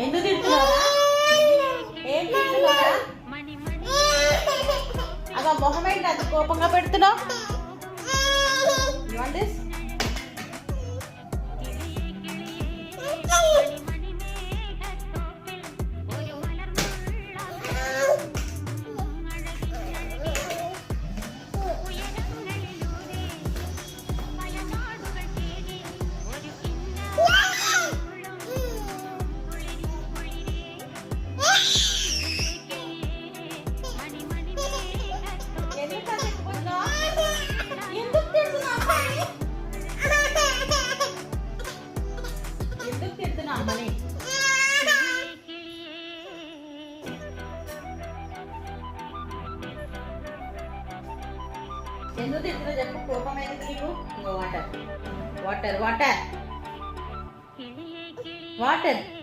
ఎందుకు తింటున్నారా? ఏం తింటున్నారా? అలా మొహం ఏంటి అంత కోపంగా పెడుతున్నావు? అమ్మని ఎందుకు తింటున్నా చెప్పు. కోపం ఎందుకు నీకు? Water water water water